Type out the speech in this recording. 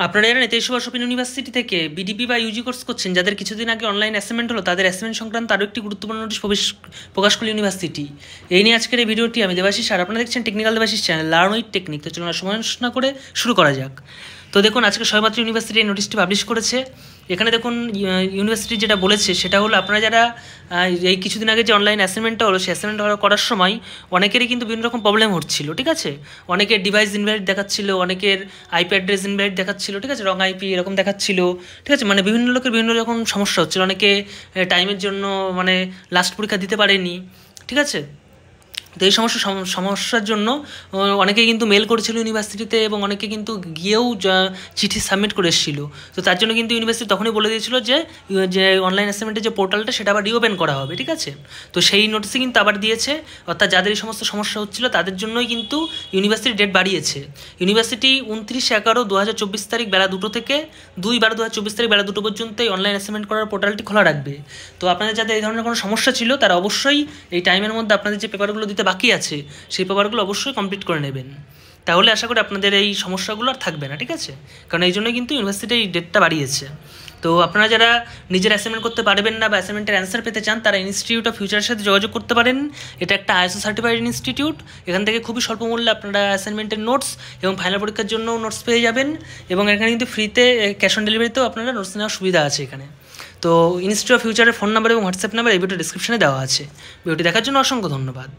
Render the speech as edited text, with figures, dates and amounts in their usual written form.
আপনারা যারা Netaji Subhash open university থেকে বিডিপি বা ইউজি কোর্স করছেন, যাদের কিছুদিন আগে অনলাইন অ্যাসাইনমেন্ট হলো, তাদের অ্যাসাইনমেন্ট সংক্রান্ত আরও একটি গুরুত্বপূর্ণ নোটিশ প্রকাশ করল ইউনিভার্সিটি। এই নিয়ে আজকের এই ভিডিওটি আমি দেবাশিস, আর আপনারা দেখছেন technical Debashis channel, learn with technique. তো চলুন সময় নষ্ট না করে শুরু করা যাক। তো দেখুন, আজকে সবেমাত্র ইউনিভার্সিটি এই নোটিশটি পাবলিশ করেছে। এখানে দেখুন ইউনিভার্সিটি যেটা বলেছে সেটা হলো, আপনারা যারা এই কিছুদিন আগে যে অনলাইন অ্যাসাইনমেন্টটা হলো, সেই অ্যাসাইনমেন্ট করার সময় অনেকেরই কিন্তু বিভিন্ন রকম প্রবলেম হচ্ছিল, ঠিক আছে। অনেকের ডিভাইস ইনভ্যালিড দেখাচ্ছিল, অনেকের আইপি অ্যাড্রেস ইনভ্যালিড দেখাচ্ছিল, ঠিক আছে, রং আইপি এরকম দেখাচ্ছিল, ঠিক আছে। মানে বিভিন্ন লোকের বিভিন্ন রকম সমস্যা হচ্ছিল। অনেকে টাইমের জন্য মানে লাস্ট পরীক্ষা দিতে পারেনি, ঠিক আছে। তো এই সমস্যার জন্য অনেকে কিন্তু মেল করেছিল ইউনিভার্সিটিতে, এবং অনেকে কিন্তু গিয়েও চিঠি সাবমিট করে এসেছিলো। তো তার জন্য কিন্তু ইউনিভার্সিটি তখনই বলে দিয়েছিল যে অনলাইন অ্যাসাইনমেন্টের যে পোর্টালটা সেটা আবার রিওপেন করা হবে, ঠিক আছে। তো সেই নোটিসে কিন্তু আবার দিয়েছে, অর্থাৎ যাদের এই সমস্ত সমস্যা হচ্ছিলো তাদের জন্যই কিন্তু ইউনিভার্সিটি ডেট বাড়িয়েছে। ইউনিভার্সিটি 29/11/2024 তারিখ বেলা 2টো থেকে 2/12/2024 তারিখ বেলা 2টো পর্যন্ত এই অনলাইন অ্যাসাইনমেন্ট করার পোর্টালটি খোলা রাখবে। তো আপনাদের যাদের এই ধরনের কোনো সমস্যা ছিল, তারা অবশ্যই এই টাইমের মধ্যে আপনাদের যে পেপারগুলো দিতে বাকি আছে সেই পেপারগুলো অবশ্যই কমপ্লিট করে নেবেন। তাহলে আশা করি আপনাদের এই সমস্যাগুলো আর থাকবে না, ঠিক আছে। কারণ এই জন্যই কিন্তু ইউনিভার্সিটি এই ডেটটা বাড়িয়েছে। তো আপনারা যারা নিজের অ্যাসাইনমেন্ট করতে পারবেন না বা অ্যাসাইনমেন্টের অ্যান্সার পেতে চান, তারা ইনস্টিটিউট অফ ফিউচারের সাথে যোগাযোগ করতে পারেন। এটা একটা ISO সার্টিফাইড ইনস্টিটিউট। এখান থেকে খুবই স্বল্প মূল্যে আপনারা অ্যাসাইনমেন্টের নোটস এবং ফাইনাল পরীক্ষার জন্য নোটস পেয়ে যাবেন। এবং এখানে কিন্তু ফ্রিতে ক্যাশ অন ডেলিভারিতেও আপনারা নোটস নেওয়ার সুবিধা আছে এখানে। তো ইনস্টিটিউট অফ ফিউচারের ফোন নাম্বার এবং হোয়াটসঅ্যাপ নাম্বার এই ভিডিও ডিসক্রিপশনে দেওয়া আছে। ভিডিওটি দেখার জন্য অসংখ্য ধন্যবাদ।